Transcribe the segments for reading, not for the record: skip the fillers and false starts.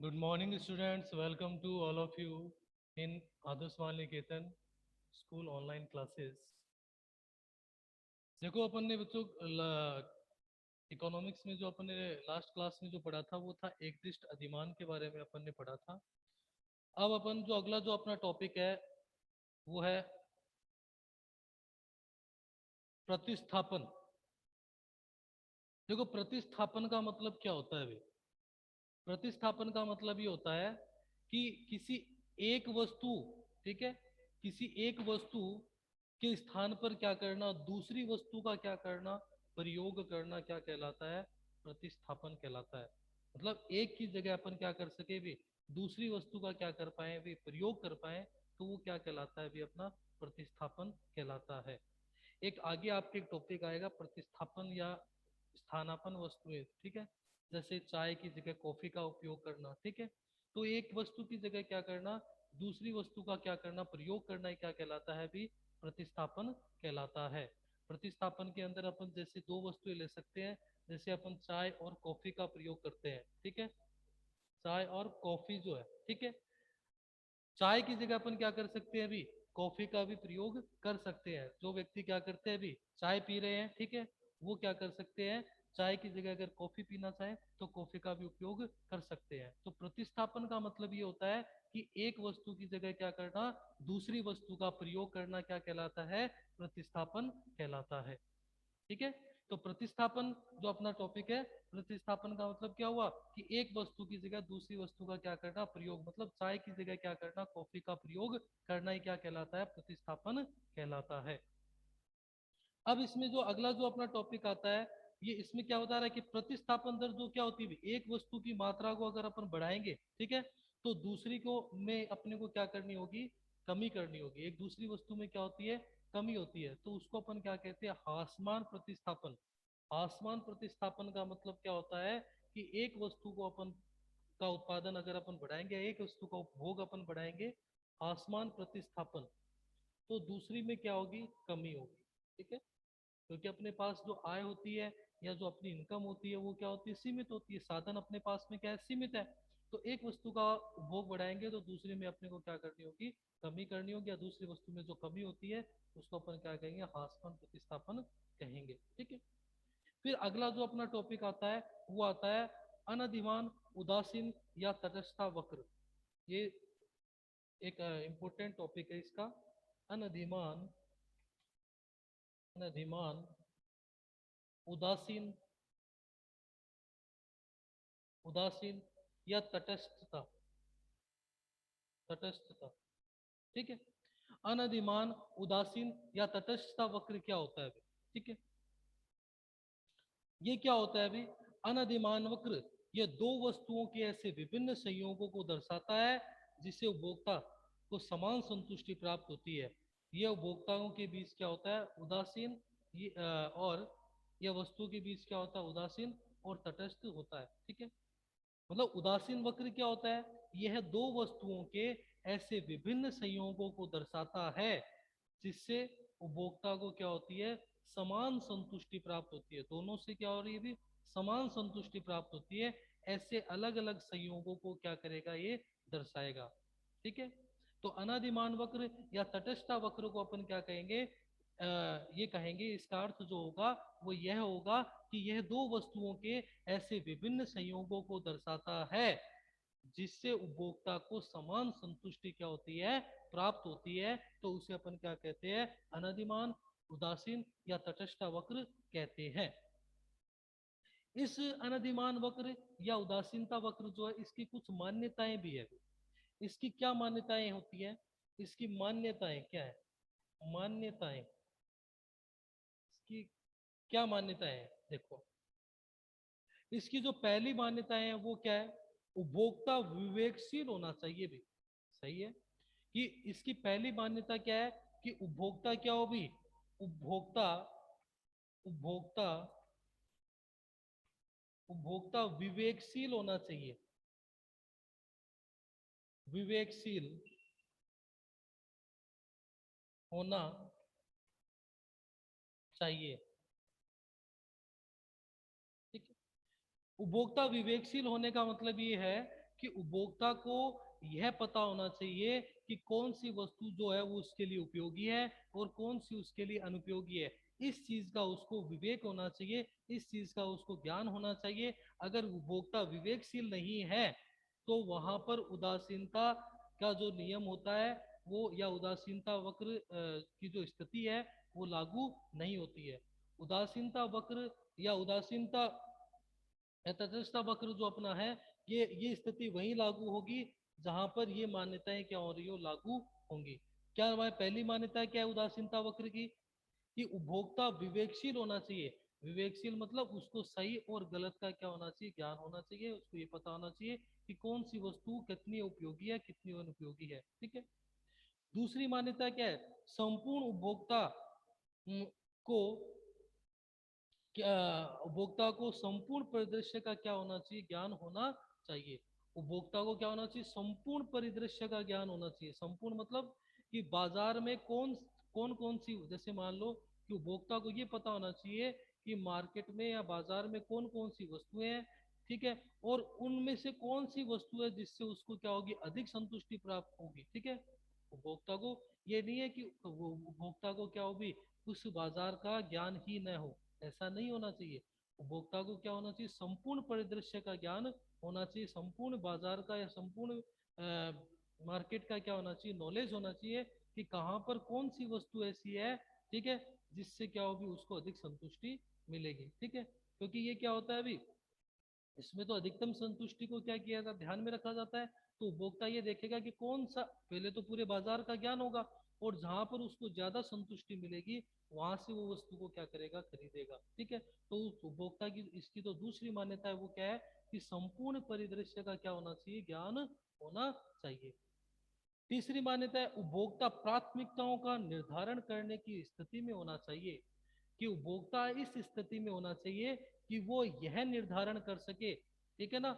Good morning, students. Welcome to all of you in Adarsh Niketan School online classes. देखो अपन ने बच्चों economics में जो अपन ने लास्ट क्लास में जो पढ़ा था वो था एकदिष्ट अधिमान के बारे में अपन ने पढ़ा था। अब अपन जो अगला जो अपना टॉपिक है वो है प्रतिस्थापन। देखो प्रतिस्थापन का मतलब क्या होता है भाई? प्रतिस्थापन का मतलब ये होता है कि किसी एक वस्तु, ठीक है, किसी एक वस्तु के स्थान पर क्या करना, दूसरी वस्तु का क्या करना, प्रयोग करना, क्या कहलाता है? प्रतिस्थापन कहलाता है। मतलब एक की जगह अपन क्या कर सके भी, दूसरी वस्तु का क्या कर पाए भी, प्रयोग कर पाए, तो वो क्या कहलाता है भी? अपना प्रतिस्थापन कहलाता है। एक आगे आपके एक टॉपिक आएगा प्रतिस्थापन या स्थानापन्न वस्तुएं, ठीक है, जैसे चाय की जगह कॉफी का उपयोग करना, ठीक है। तो एक वस्तु की जगह क्या करना, दूसरी वस्तु का क्या करना, प्रयोग करना, क्या कहलाता है भी? प्रतिस्थापन कहलाता है। प्रतिस्थापन के अंदर अपन जैसे दो वस्तुएं ले सकते हैं, जैसे अपन चाय और कॉफी का प्रयोग करते हैं, ठीक है, चाय और कॉफी जो है, ठीक है, चाय की जगह अपन क्या कर सकते हैं अभी? कॉफी का भी प्रयोग कर सकते हैं। जो व्यक्ति क्या करते हैं अभी, चाय पी रहे हैं, ठीक है, वो क्या कर सकते हैं, चाय की जगह अगर कॉफी पीना चाहे तो कॉफी का भी उपयोग कर सकते हैं। तो प्रतिस्थापन का मतलब ये होता है कि एक वस्तु की जगह क्या करना, दूसरी वस्तु का प्रयोग करना, क्या कहलाता है? प्रतिस्थापन कहलाता है। ठीक है। तो प्रतिस्थापन जो अपना टॉपिक है, प्रतिस्थापन का मतलब क्या हुआ कि एक वस्तु की जगह दूसरी वस्तु का क्या करना, प्रयोग, मतलब चाय की जगह क्या करना, कॉफी का प्रयोग करना, ही क्या कहलाता है? प्रतिस्थापन कहलाता है। अब इसमें जो अगला जो अपना टॉपिक आता है, ये इसमें क्या बता रहा है कि प्रतिस्थापन दर जो क्या होती है, एक वस्तु की मात्रा को अगर अपन बढ़ाएंगे, ठीक है, तो दूसरी को में अपने को क्या करनी होगी, कमी करनी होगी। एक दूसरी वस्तु में क्या होती है, कमी होती है, तो उसको अपन क्या कहते हैं, ह्रासमान प्रतिस्थापन। ह्रासमान प्रतिस्थापन का मतलब क्या होता है कि एक वस्तु को अपन का उत्पादन अगर अपन बढ़ाएंगे, एक वस्तु का उपभोग अपन बढ़ाएंगे, ह्रासमान प्रतिस्थापन, तो दूसरी में क्या होगी, कमी होगी। ठीक है। क्योंकि अपने पास जो आय होती है या जो अपनी इनकम होती है वो क्या होती है, सीमित होती है। साधन अपने पास में क्या है, सीमित है। तो एक वस्तु का उपभोग बढ़ाएंगे तो दूसरे में अपने को क्या करनी होगी, कमी करनी होगी, या दूसरी वस्तु में जो कमी होती है उसको अपन क्या कहेंगे, ह्रासमान प्रतिस्थापन कहेंगे। ठीक है। फिर अगला जो अपना टॉपिक आता है वो आता है अनधिमान, उदासीन या तटस्था वक्र। ये एक इंपॉर्टेंट टॉपिक है इसका। अनधिमान, अनधिमान, उदासीन, उदासीन या तटस्थता, तटस्थता, ठीक है। अनधिमान, उदासीन या तटस्थता वक्र क्या होता है? ठीक है, ये क्या होता है अभी? अनधिमान वक्र ये दो वस्तुओं के ऐसे विभिन्न संयोगों को दर्शाता है जिससे उपभोक्ता को समान संतुष्टि प्राप्त होती है। यह उपभोक्ताओं के बीच क्या होता है, उदासीन, और यह वस्तु के बीच क्या होता है, उदासीन और तटस्थ होता है। ठीक है। मतलब उदासीन वक्र क्या होता है, यह दो वस्तुओं के ऐसे विभिन्न संयोगों को दर्शाता है जिससे उपभोक्ता को क्या होती है, समान संतुष्टि प्राप्त होती है। दोनों से क्या हो रही है भी, समान संतुष्टि प्राप्त होती है। ऐसे अलग अलग संयोगों को क्या करेगा, ये दर्शाएगा। ठीक है। तो अनादिमान वक्र या तटस्थ वक्र को अपन क्या कहेंगे, ये कहेंगे, इसका अर्थ जो होगा वो यह होगा कि यह दो वस्तुओं के ऐसे विभिन्न संयोगों को दर्शाता है जिससे उपभोक्ता को समान संतुष्टि क्या होती है, प्राप्त होती है। तो उसे अपन क्या कहते हैं, अनधिमान, उदासीन या तटस्थ वक्र कहते हैं। इस अनधिमान वक्र या उदासीनता वक्र जो है, इसकी कुछ मान्यताएं भी है। इसकी क्या मान्यताएं होती है, इसकी मान्यताएं क्या है, मान्यताएं, इसकी क्या मान्यताएं है? देखो, इसकी जो पहली मान्यताएं है वो क्या है, उपभोक्ता विवेकशील होना चाहिए भी। सही है। कि इसकी पहली मान्यता क्या है कि उपभोक्ता क्या हो भी, उपभोक्ता, उपभोक्ता, उपभोक्ता विवेकशील होना चाहिए, विवेकशील होना चाहिए। ठीक है। उपभोक्ता विवेकशील होने का मतलब ये है कि उपभोक्ता को यह पता होना चाहिए कि कौन सी वस्तु जो है वो उसके लिए उपयोगी है और कौन सी उसके लिए अनुपयोगी है। इस चीज का उसको विवेक होना चाहिए, इस चीज का उसको ज्ञान होना चाहिए। अगर उपभोक्ता विवेकशील नहीं है तो वहां पर उदासीनता का जो नियम होता है वो, या उदासीनता वक्र की जो स्थिति है वो लागू नहीं होती है। उदासीनता वक्र या उदासीनता या तटस्थता वक्र जो अपना है, ये स्थिति वहीं लागू होगी जहां पर ये मान्यताएं क्या हो रही हो, लागू होंगी। क्या हमारी पहली मान्यता क्या है उदासीनता वक्र की? कि उपभोक्ता विवेकशील होना चाहिए। विवेकशील मतलब उसको सही और गलत का क्या होना चाहिए, ज्ञान होना चाहिए। उसको ये पता होना चाहिए कि कौन सी वस्तु कितनी उपयोगी है, कितनी अनुपयोगी है। ठीक है। दूसरी मान्यता क्या है? संपूर्ण उपभोक्ता को क्या, उपभोक्ता को संपूर्ण परिदृश्य का क्या होना चाहिए, ज्ञान होना चाहिए। उपभोक्ता को क्या होना चाहिए? संपूर्ण परिदृश्य का ज्ञान होना चाहिए। संपूर्ण मतलब कि बाजार में कौन कौन कौन सी, जैसे मान लो कि उपभोक्ता को ये पता होना चाहिए कि मार्केट में या बाजार में कौन कौन सी वस्तुएं हैं। ठीक है। और उनमें से कौन सी वस्तु है जिससे उसको क्या होगी, अधिक संतुष्टि प्राप्त होगी। ठीक है। उपभोक्ता को ये नहीं है कि उपभोक्ता को क्या होगी, उस बाजार का ज्ञान ही न हो, ऐसा नहीं होना चाहिए। उपभोक्ता को क्या होना चाहिए, संपूर्ण परिदृश्य का ज्ञान होना चाहिए, संपूर्ण बाजार का या संपूर्ण मार्केट का क्या होना चाहिए, नॉलेज होना चाहिए कि कहाँ पर कौन सी वस्तु ऐसी है। ठीक है। जिससे क्या होगी, उसको अधिक संतुष्टि मिलेगी। ठीक है। क्योंकि ये क्या होता है अभी, इसमें तो अधिकतम संतुष्टि को क्या किया जाता, ध्यान में रखा जाता है। तो उपभोक्ता ये देखेगा कि कौन सा, पहले तो पूरे बाजार का ज्ञान होगा, और जहां पर उसको ज्यादा संतुष्टि मिलेगी वहां से वो वस्तु को क्या करेगा, खरीदेगा। ठीक है। तो उस उपभोक्ता की इसकी तो दूसरी मान्यता है, वो क्या है कि संपूर्ण परिदृश्य का क्या होना चाहिए, ज्ञान होना चाहिए। तीसरी मान्यता है उपभोक्ता प्राथमिकताओं का निर्धारण करने की स्थिति में होना चाहिए। कि उपभोक्ता इस स्थिति में होना चाहिए कि वो यह निर्धारण कर सके। ठीक है ना।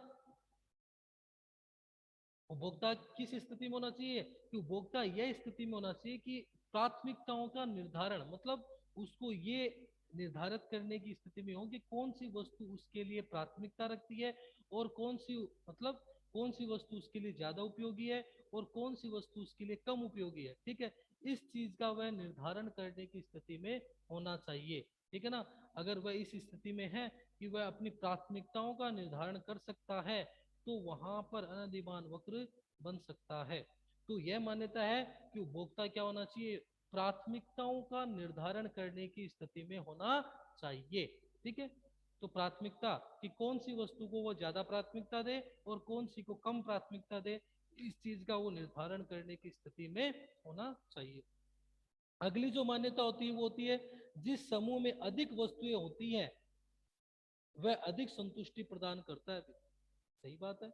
उपभोक्ता किस स्थिति में होना चाहिए, कि उपभोक्ता यह स्थिति में होना चाहिए कि प्राथमिकताओं का निर्धारण मतलब उसको ये निर्धारित करने की स्थिति में हो कि कौन सी वस्तु उसके लिए प्राथमिकता रखती है, और कौन सी, मतलब कौन सी वस्तु उसके लिए ज्यादा उपयोगी है और कौन सी वस्तु उसके लिए कम उपयोगी है। ठीक है। इस चीज का वह निर्धारण करने की स्थिति में होना चाहिए। ठीक है ना। अगर वह इस स्थिति में है कि वह अपनी प्राथमिकताओं का निर्धारण कर सकता है तो वहां पर अनधिमान वक्र बन सकता है। तो यह मान्यता है कि उपभोक्ता क्या होना चाहिए, प्राथमिकताओं का निर्धारण करने की स्थिति में होना चाहिए। ठीक है। तो प्राथमिकता कि कौन सी वस्तु को वो ज्यादा प्राथमिकता दे और कौन सी को कम प्राथमिकता दे, इस चीज का वो निर्धारण करने की स्थिति में होना चाहिए। अगली जो मान्यता होती है वो होती है, जिस समूह में अधिक वस्तुएं होती हैं वह अधिक संतुष्टि प्रदान करता है। सही बात है।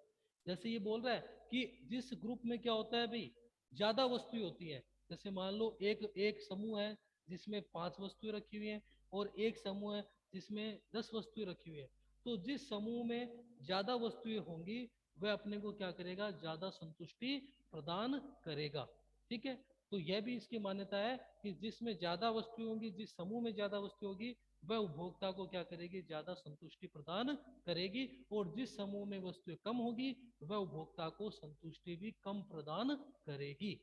जैसे ये बोल रहा है कि जिस ग्रुप में क्या होता है भाई, ज्यादा वस्तुएं होती हैं। जैसे मान लो एक एक समूह है जिसमें 5 वस्तुएं रखी हुई हैं, और एक समूह है जिसमें 10 वस्तुएं रखी हुई हैं। तो जिस समूह में ज्यादा वस्तुएं होंगी वह अपने को क्या करेगा, ज्यादा संतुष्टि प्रदान करेगा। ठीक है। तो यह भी इसकी मान्यता है कि जिसमें ज्यादा वस्तुएं होंगी, जिस समूह में ज्यादा वस्तु होगी वह उपभोक्ता को क्या करेगी, ज्यादा संतुष्टि प्रदान करेगी। और जिस समूह में वस्तुएं कम होगी वह उपभोक्ता को संतुष्टि भी कम प्रदान करेगी।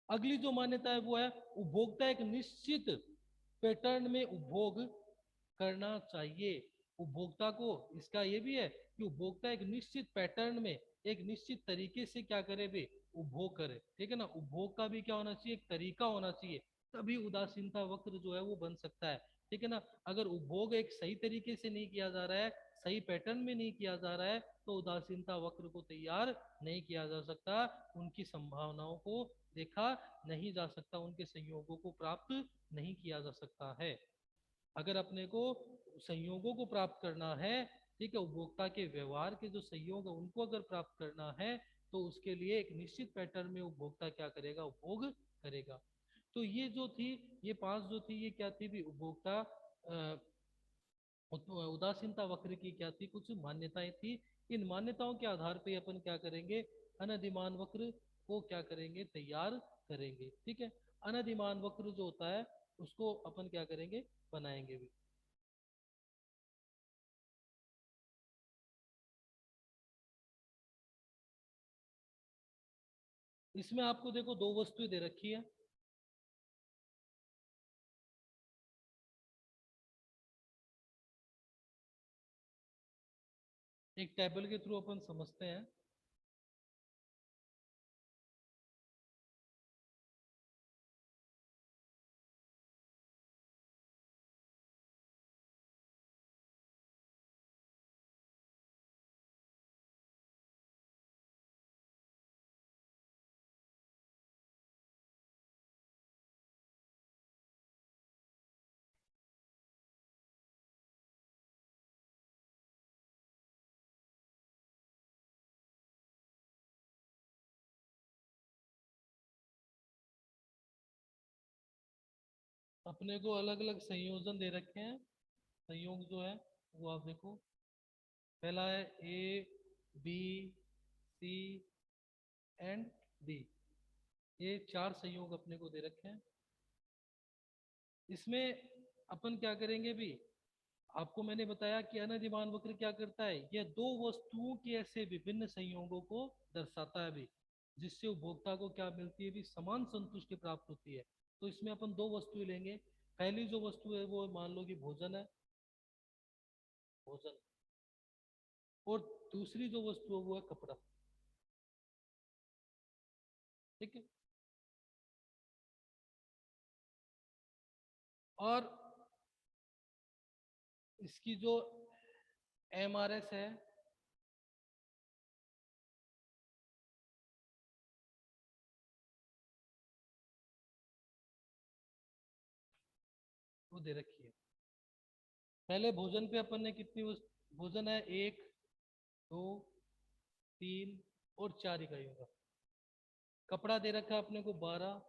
अगली जो मान्यता है वो है, उपभोक्ता एक निश्चित पैटर्न में उपभोग करना चाहिए। उपभोक्ता को इसका ये भी है कि उपभोक्ता एक निश्चित पैटर्न में, एक निश्चित तरीके से क्या करे भी, उपभोग करे। ठीक है ना। उपभोग का भी क्या होना चाहिए, एक तरीका होना चाहिए, तभी उदासीनता वक्र जो है वो बन सकता है। ठीक है ना। अगर उपभोग एक सही तरीके से नहीं किया जा रहा है, सही पैटर्न में नहीं किया जा रहा है, तो उदासीनता वक्र को तैयार नहीं किया जा सकता, उनकी संभावनाओं को देखा नहीं जा सकता, उनके संयोगों को प्राप्त नहीं किया जा सकता है। अगर अपने को संयोगों को प्राप्त करना है, ठीक है, उपभोक्ता के व्यवहार के जो संयोग है उनको अगर प्राप्त करना है, तो उसके लिए एक निश्चित पैटर्न में उपभोक्ता क्या करेगा, उपभोग करेगा। तो ये जो थी, ये 5 जो थी, ये क्या थी भी, उपभोक्ता उदासीनता वक्र की क्या थी, कुछ मान्यताएं थी। इन मान्यताओं के आधार पे अपन क्या करेंगे, अनधिमान वक्र को क्या करेंगे, तैयार करेंगे। ठीक है। अनधिमान वक्र जो होता है उसको अपन क्या करेंगे, बनाएंगे भी। इसमें आपको देखो दो वस्तुएं दे रखी है, एक टेबल के थ्रू अपन समझते हैं। अपने को अलग अलग संयोजन दे रखे हैं, संयोग जो है वो आप देखो, पहला है ए, बी, सी एंड डी। ये चार संयोग अपने को दे रखे हैं। इसमें अपन क्या करेंगे भी, आपको मैंने बताया कि अनधिमान वक्र क्या करता है, यह दो वस्तुओं के ऐसे विभिन्न संयोगों को दर्शाता है भी, जिससे उपभोक्ता को क्या मिलती है भी, समान संतुष्टि प्राप्त होती है। तो इसमें अपन दो वस्तुएं लेंगे। पहली जो वस्तु है वो मान लो कि भोजन है, भोजन, और दूसरी जो वस्तु है वो है कपड़ा। ठीक है। और इसकी जो एमआरएस है वो दे रखी है। पहले भोजन पे अपन ने कितनी भोजन है, एक, दो, तीन और चार इकाइयों का। कपड़ा दे रखा है अपने को 12,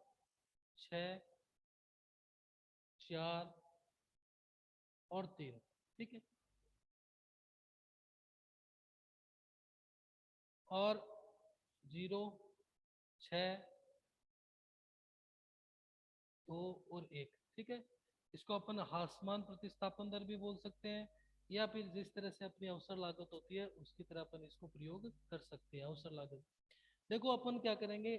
6, 4 और 3। ठीक है। और 0, 6, 2 और 1। ठीक है। इसको अपन हासमान प्रतिस्थापन दर भी बोल सकते हैं, या फिर जिस तरह से अपनी अवसर लागत होती है उसकी तरह अपन इसको प्रयोग कर सकते हैं, अवसर लागत। देखो अपन क्या करेंगे,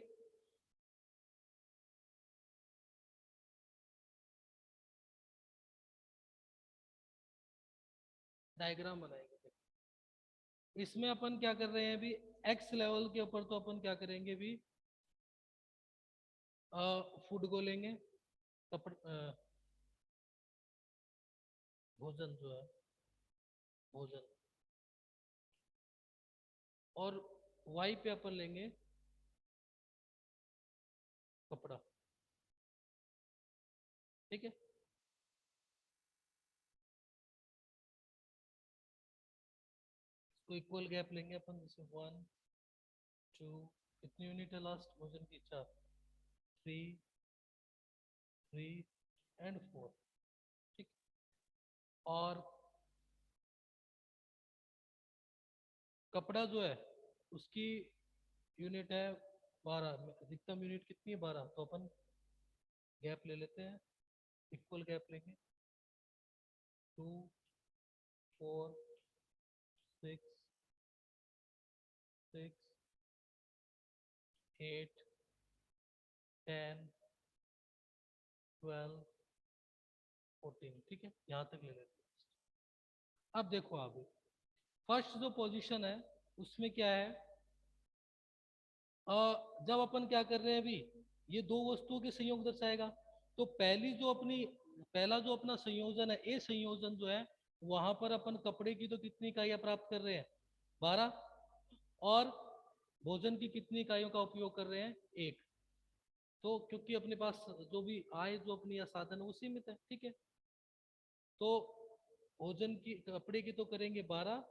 डायग्राम बनाएंगे। इसमें अपन क्या कर रहे हैं अभी, एक्स लेवल के ऊपर तो अपन क्या करेंगे भी, फूड को लेंगे, कपड़ भोजन जो है, भोजन, और वाई पे अपन लेंगे कपड़ा। ठीक है। इसको इक्वल गैप लेंगे अपन, जैसे 1, 2, कितनी यूनिट है लास्ट भोजन की, 4, 3, 3 एंड 4। ठीक। और कपड़ा जो है उसकी यूनिट है 12, अधिकतम यूनिट कितनी है 12, तो अपन गैप ले लेते हैं, इक्वल गैप लेंगे, 2, 4, 6, 6, 8, 10, 12, 14। ठीक है, यहाँ तक ले लेते हैं। अब देखो आगे, फर्स्ट जो पोजीशन है उसमें क्या है, जब अपन क्या कर रहे हैं अभी, ये दो वस्तुओं के संयोग दर्शाएगा। तो पहली जो अपनी, पहला जो अपना संयोजन है, ए संयोजन जो है, वहां पर अपन कपड़े की तो कितनी इकाइयां प्राप्त कर रहे हैं, 12, और भोजन की कितनी इकाइयों का उपयोग कर रहे हैं, एक। तो क्योंकि अपने पास जो भी आय जो अपनी या साधन है वो सीमित है। ठीक है। तो भोजन की, कपड़े की तो करेंगे 12,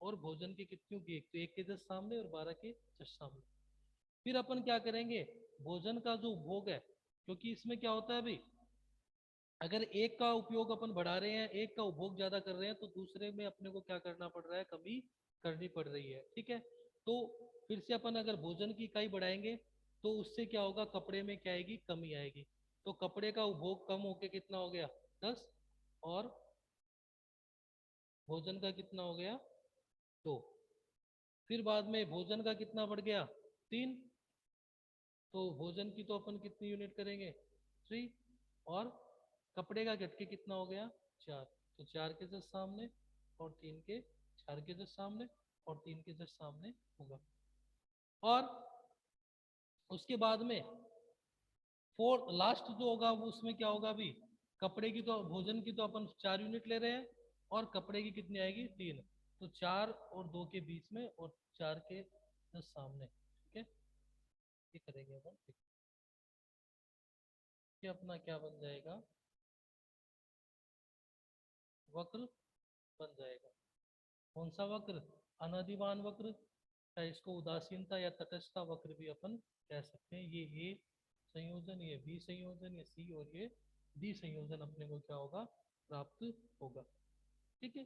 और भोजन की कितनी की एक, तो एक के जस्ट सामने और 12 के जस्ट सामने। फिर अपन क्या करेंगे, भोजन का जो उपभोग है, क्योंकि इसमें क्या होता है भाई, अगर एक का उपयोग अपन बढ़ा रहे हैं, एक का उपभोग ज्यादा कर रहे हैं, तो दूसरे में अपने को क्या करना पड़ रहा है, कमी करनी पड़ रही है। ठीक है। तो फिर से अपन अगर भोजन की इकाई बढ़ाएंगे तो उससे क्या होगा, कपड़े में क्या आएगी, कमी आएगी। तो कपड़े का उपभोग कम होके कितना हो गया, 10, और भोजन का कितना हो गया, 2। फिर बाद में भोजन का कितना बढ़ गया, 3, तो भोजन की तो अपन कितनी यूनिट करेंगे 3, और कपड़े का घट के कितना हो गया 4, तो 4 के जस्ट सामने और 3 के 4 के जस्ट सामने और 3 के जस्ट सामने होगा। और उसके बाद में फोर लास्ट जो होगा वो उसमें क्या होगा अभी, कपड़े की तो भोजन की तो अपन 4 यूनिट ले रहे हैं और कपड़े की कितनी आएगी 3, तो 4 और 2 के बीच में और 4 के जस्ट सामने। ठीक है, ये करेंगे अपन। ठीक है, ये अपना क्या बन जाएगा, वक्र बन जाएगा। कौन सा वक्र, अनधिमान वक्र, या इसको उदासीनता या तटस्थता वक्र भी अपन कह सकते हैं। ये ए संयोजन, ये बी संयोजन, ये सी और ये डी संयोजन अपने को क्या होगा प्राप्त होगा। ठीक है,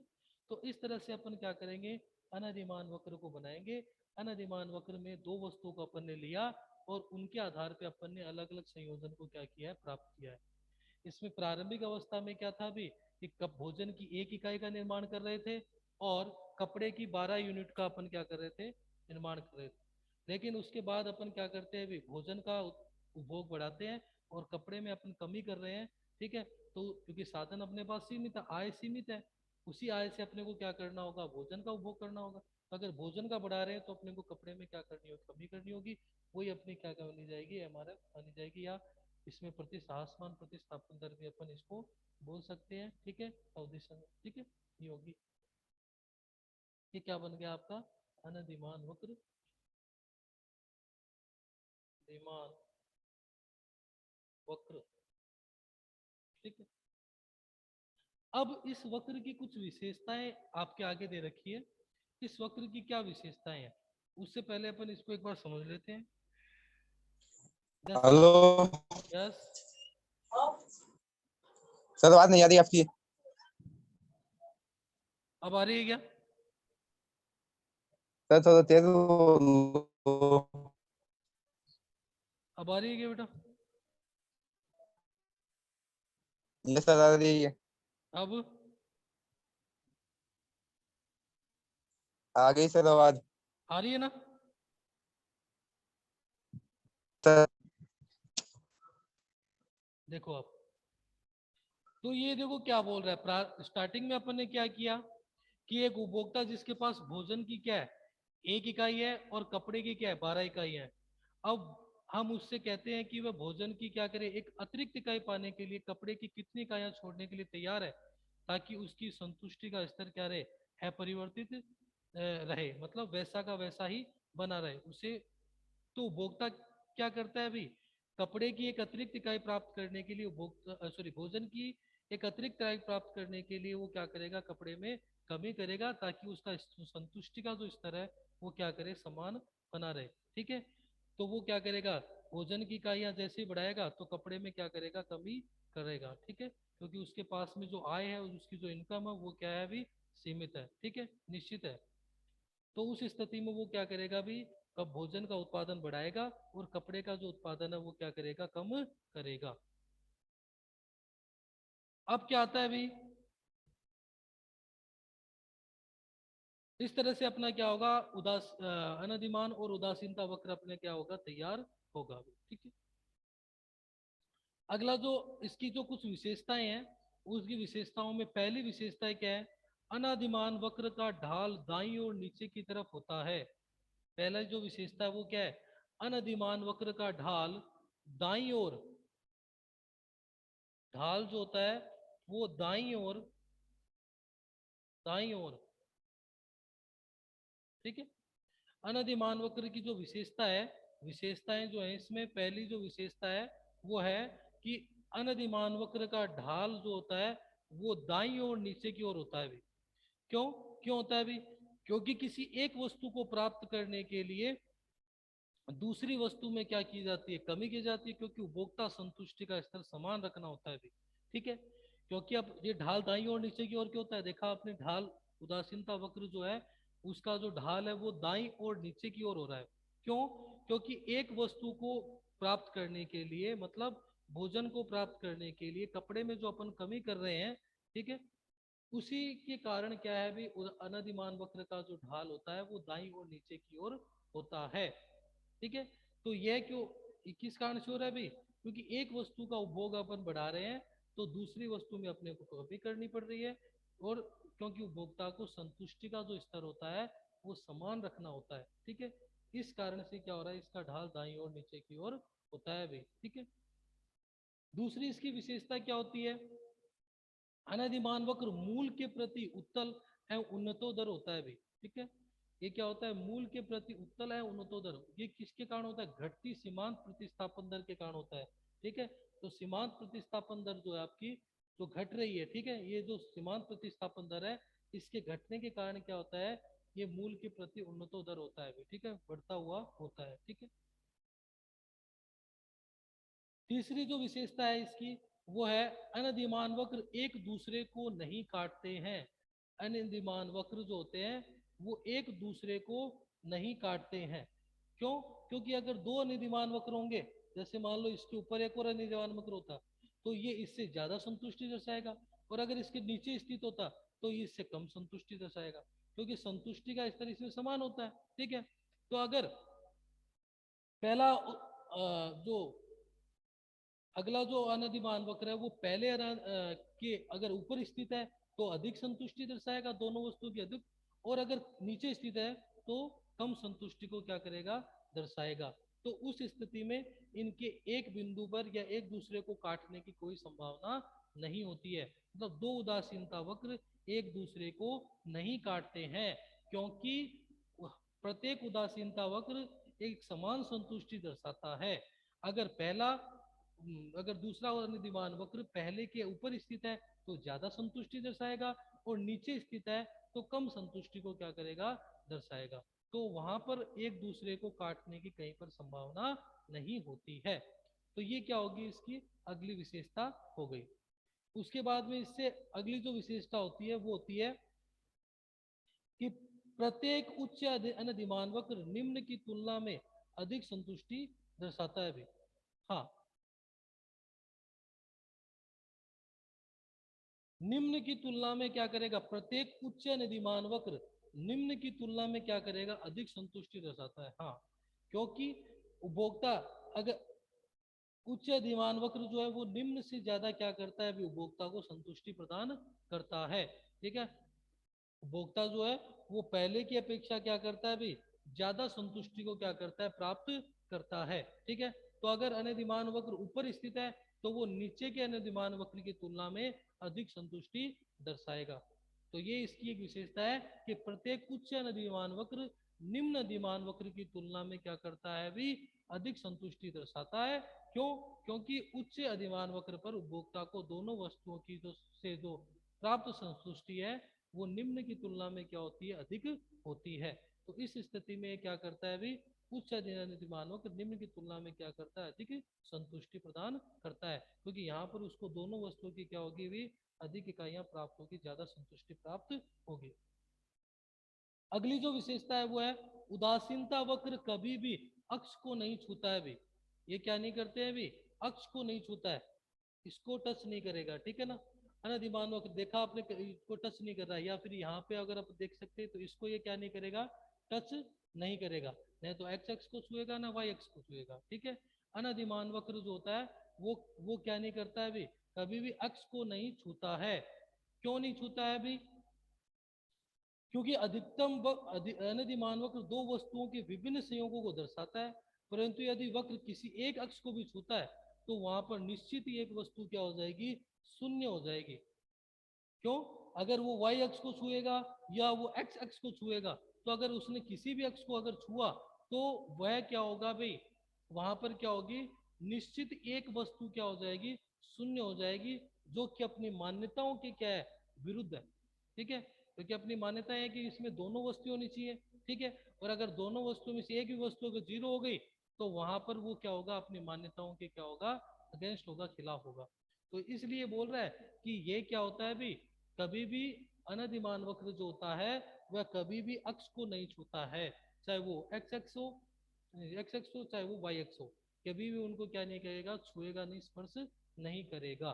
तो इस तरह से अपन क्या करेंगे, अनधिमान वक्र को बनाएंगे। अनधिमान वक्र में दो वस्तुओं को अपन ने लिया और उनके आधार पे अपन ने अलग अलग संयोजन को क्या किया है, प्राप्त किया है। इसमें प्रारंभिक अवस्था में क्या था अभी, कि कप भोजन की 1 इकाई का निर्माण कर रहे थे और कपड़े की 12 यूनिट का अपन क्या कर रहे थे, निर्माण कर रहे थे। लेकिन उसके बाद अपन क्या करते हैं अभी, भोजन का उपभोग बढ़ाते हैं और कपड़े में अपन कमी कर रहे हैं। ठीक है, तो क्योंकि साधन अपने पास सीमित है, आय सीमित है, उसी आय से अपने को क्या करना होगा, भोजन का उपभोग करना होगा। तो अगर भोजन का बढ़ा रहे हैं तो अपने को कपड़े में क्या करनी होगी, कमी करनी होगी। वही अपनी क्या करनी जाएगी, हमारा मानी जाएगी, या इसमें प्रतिस्थापन प्रतिस्थापन दर भी अपन इसको बोल सकते हैं। ठीक है, अवधिशन। ठीक है, ये होगी, ये क्या बन गया आपका, अनधिमान वक्र, धीमान वक्र। ठीक है, अब इस वक्र की कुछ विशेषताएं आपके आगे दे रखी है। इस वक्र की क्या विशेषताएं हैं, उससे पहले अपन इसको एक बार समझ लेते हैं। जैसे हेलो यस, सर, आवाज नहीं आ रही आपकी। अब आ रही है क्या? सर थोड़ा तेज बोलो। अब आ रही है क्या बेटा? ये सर आ रही है। अब आ गई सर आवाज। आ रही है ना? सर देखो अब, तो ये देखो क्या बोल रहा है, स्टार्टिंग में अपन ने क्या किया कि एक उपभोक्ता जिसके पास भोजन की क्या है 1 इकाई है और कपड़े की क्या है 12 इकाई है। अब हम उससे कहते हैं कि वह भोजन की क्या करे, एक अतिरिक्त इकाई पाने के लिए कपड़े की कितनी इकाइयां छोड़ने के लिए तैयार है, ताकि उसकी संतुष्टि का स्तर क्या रहे, अपरिवर्तित रहे, मतलब वैसा का वैसा ही बना रहे उसे। तो उपभोक्ता क्या करता है अभी, कपड़े की एक अतिरिक्त इकाई प्राप्त करने के लिए उपभोक्ता सॉरी भोजन की एक अतिरिक्त इकाई प्राप्त करने के लिए वो क्या करेगा, कपड़े में कमी करेगा, ताकि उसका संतुष्टि का जो स्तर है वो क्या करे, समान बना रहे। ठीक है, तो वो क्या करेगा, भोजन की इकाइयां जैसे ही बढ़ाएगा तो कपड़े में क्या करेगा, कमी करेगा। ठीक है, क्योंकि उसके पास में जो आय है और उसकी जो इनकम है वो क्या है अभी, सीमित है। ठीक है, निश्चित है। तो उस स्थिति में वो क्या करेगा अभी, कब भोजन का उत्पादन बढ़ाएगा और कपड़े का जो उत्पादन है वो क्या करेगा, कम करेगा। अब क्या आता है अभी, इस तरह से अपना क्या होगा, अनधिमान और उदासीनता वक्र अपने क्या होगा, तैयार होगा अभी। ठीक है, अगला जो इसकी जो कुछ विशेषताएं हैं, उसकी विशेषताओं में पहली विशेषता क्या है, अनादिमान वक्र का ढाल दाईं और नीचे की तरफ होता है। पहला जो विशेषता है वो क्या है, अनधिमान वक्र का ढाल दाईं ओर, ढाल जो होता है वो दाईं ओर, दाईं ओर। ठीक है, अनधिमान वक्र की जो विशेषता है, विशेषताएं जो है इसमें पहली जो विशेषता है वो है कि अनधिमान वक्र का ढाल जो होता है वो दाईं ओर नीचे की ओर होता है भी। क्यों, क्यों होता है भी, क्योंकि किसी एक वस्तु को प्राप्त करने के लिए दूसरी वस्तु में क्या की जाती है, कमी की जाती है, क्योंकि उपभोक्ता संतुष्टि का स्तर समान रखना होता है भी। ठीक है, क्योंकि अब ये ढाल दाईं और नीचे की ओर क्यों होता है, देखा आपने ढाल, उदासीनता वक्र जो है उसका जो ढाल है वो दाईं और नीचे की ओर हो रहा है। क्यों, क्योंकि एक वस्तु को प्राप्त करने के लिए, मतलब भोजन को प्राप्त करने के लिए कपड़े में जो अपन कमी कर रहे हैं, ठीक है, उसी के कारण क्या है भी, अनधिमान वक्र का जो ढाल होता है वो दाईं और नीचे की ओर होता है। ठीक है, तो यह क्यों ये किस कारण से हो रहा है भाई? क्योंकि एक वस्तु का उपभोग अपन बढ़ा रहे हैं तो दूसरी वस्तु में अपने को कमी करनी पड़ रही है, और क्योंकि उपभोक्ता को संतुष्टि का जो स्तर होता है वो समान रखना होता है, ठीक है। इस कारण से क्या हो रहा है, इसका ढाल दाईं और नीचे की ओर होता है भाई, ठीक है। दूसरी इसकी विशेषता क्या होती है, अनधिमान वक्र मूल के प्रति उत्तल एवं उन्नतोदर होता है भाई, ठीक है। ये क्या होता है, मूल के प्रति उत्तल है उन्नतोदर, ये किसके कारण होता है, घटती सीमांत प्रतिस्थापन दर के कारण होता है, ठीक है। तो सीमांत प्रतिस्थापन दर जो है आपकी जो घट रही है, ठीक है, ये जो सीमांत प्रतिस्थापन दर है इसके घटने के कारण क्या होता है, ये मूल के प्रति उन्नतोदर होता है, ठीक है, बढ़ता हुआ होता है, ठीक है। तीसरी जो विशेषता है इसकी वो है अनधिमान वक्र एक दूसरे को नहीं काटते हैं। अनधिमान वक्र जो होते हैं वो एक दूसरे को नहीं काटते हैं। क्यों? क्योंकि अगर दो अनधिमान वक्र होंगे, जैसे मान लो इसके ऊपर एक और अनधिमान वक्र होता तो ये इससे ज्यादा संतुष्टि दर्शाएगा, और अगर इसके नीचे स्थित होता तो ये इससे कम संतुष्टि दर्शाएगा, क्योंकि संतुष्टि का स्तर इसमें समान होता है, ठीक है। तो अगर पहला जो अगला जो अनधिमान वक्र है वो पहले के अगर ऊपर स्थित है तो अधिक संतुष्टि दर्शाएगा दोनों वस्तुओं की अधिक, और अगर नीचे स्थित है तो कम संतुष्टि को क्या करेगा, दर्शाएगा। तो उस स्थिति में इनके एक बिंदु पर या एक दूसरे को काटने की कोई संभावना नहीं होती है। मतलब दो उदासीनता वक्र एक दूसरे को नहीं काटते हैं, क्योंकि प्रत्येक उदासीनता वक्र एक समान संतुष्टि दर्शाता है। अगर पहला अगर दूसरा अनिर्दिमान वक्र पहले के ऊपर स्थित है तो ज्यादा संतुष्टि दर्शाएगा, और नीचे स्थित है तो कम संतुष्टि को क्या करेगा, दर्शाएगा। तो वहां पर एक दूसरे को काटने की कहीं पर संभावना नहीं होती है। तो ये क्या होगी, इसकी अगली विशेषता हो गई। उसके बाद में इससे अगली जो विशेषता होती है वो होती है कि प्रत्येक उच्च अनधिमान वक्र निम्न की तुलना में अधिक संतुष्टि दर्शाता है भी। हाँ, निम्न की तुलना में क्या करेगा, प्रत्येक उच्च निधिमान वक्र निम्न की तुलना में क्या करेगा, अधिक संतुष्टि दर्शाता है। हाँ, क्योंकि उपभोक्ता अगर उच्च अधिमान वक्र जो है वो निम्न से ज्यादा क्या करता है, उपभोक्ता को संतुष्टि प्रदान करता है, ठीक है। उपभोक्ता जो है वो पहले की अपेक्षा क्या करता है भाई, ज्यादा संतुष्टि को क्या करता है, प्राप्त करता है, ठीक है। तो अगर अनधिमान वक्र ऊपर स्थित है तो वो नीचे के अनधिमान वक्र की तुलना में अधिक संतुष्टि दर्शाएगा। तो ये इसकी एक विशेषता है कि प्रत्येक उच्च अनधिमान वक्र निम्न अधिमान वक्र की तुलना में क्या करता है भी, अधिक संतुष्टि दर्शाता है। क्यों? क्योंकि उच्च अधिमान वक्र पर उपभोक्ता को दोनों वस्तुओं की जो प्राप्त संतुष्टि है वो निम्न की तुलना में क्या होती है, अधिक होती है। तो इस स्थिति में क्या करता है भी, उच्च अधिमानों को निम्न की तुलना में क्या करता है, अधिक संतुष्टि प्रदान करता है, क्योंकि यहाँ पर उसको दोनों वस्तुओं की क्या होगी भी, अधिक इकाइयां प्राप्त होगी, ज्यादा संतुष्टि प्राप्त होगी। अगली जो विशेषता है वो है उदासीनता वक्र कभी भी अक्ष को नहीं छूता है भी। ये क्या नहीं करते हैं भी, अक्ष को नहीं छूता है, इसको टच नहीं करेगा, ठीक है ना। अनधिमान वक्र देखा आपने, इसको टच नहीं कर रहा है, या फिर यहाँ पे अगर आप देख सकते हैं तो इसको ये क्या नहीं करेगा, टच नहीं करेगा, नहीं तो एक्स एक्स को छुएगा ना वाई एक्स को छुएगा, ठीक है। अनधिमान वक्र जो होता है वो क्या नहीं करता है भी, कभी भी अक्ष को नहीं छूता है। क्यों नहीं छूता है भी, क्योंकि अनधिमान वक्र दो वस्तुओं के विभिन्न संयोगों को दर्शाता है, परंतु यदि वक्र किसी एक अक्ष को भी छूता है तो वहां पर निश्चित ही एक वस्तु क्या हो जाएगी, शून्य हो जाएगी। क्यों? अगर वो y अक्ष को छुएगा या वो x अक्ष को छुएगा, तो अगर उसने किसी भी अक्ष को अगर छुआ तो वह क्या होगा भाई, वहां पर क्या होगी, निश्चित एक वस्तु क्या हो जाएगी, शून्य हो जाएगी, जो कि अपनी मान्यताओं के क्या है, विरुद्ध है, ठीक है। क्योंकि अपनी मान्यता है कि इसमें दोनों वस्तुएं होनी चाहिए, ठीक है। और अगर दोनों वस्तुओं में से एक भी वस्तु अगर जीरो हो गई तो वहां पर वो क्या होगा, अपनी मान्यताओं के क्या होगा, अगेंस्ट होगा, खिलाफ होगा। तो इसलिए बोल रहा है कि ये क्या होता है भी, कभी भी अनधिमान वक्र जो होता है वह कभी भी अक्ष को नहीं छूता है, चाहे वो एक्स एक्स हो, चाहे वो वाई एक्स हो, कभी भी उनको क्या नहीं करेगा, छुएगा नहीं, स्पर्श नहीं करेगा,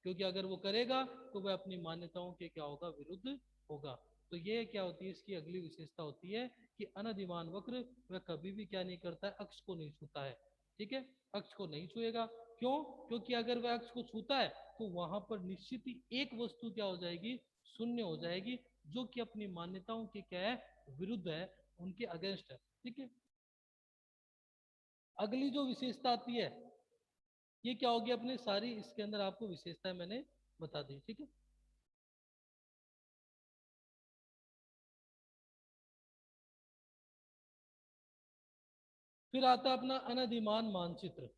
क्योंकि अगर वो करेगा तो वह अपनी मान्यताओं के क्या होगा, विरुद्ध होगा। तो ये क्या होती है, इसकी अगली विशेषता होती है कि अनधिमान वक्र वह कभी भी क्या नहीं करता है, अक्ष को नहीं छूता है। ठीक है, अक्ष को नहीं छुएगा। क्यों? क्योंकि अगर वह अक्ष को छूता है तो वहां पर निश्चित ही एक वस्तु क्या हो जाएगी, शून्य हो जाएगी, जो कि अपनी मान्यताओं के क्या है, विरुद्ध है, उनके अगेंस्ट है। ठीक है, अगली जो विशेषता आती है, ये क्या होगी, अपने सारी इसके अंदर आपको विशेषताएं मैंने बता दी। ठीक है, फिर आता है अपना अनधिमान मानचित्र।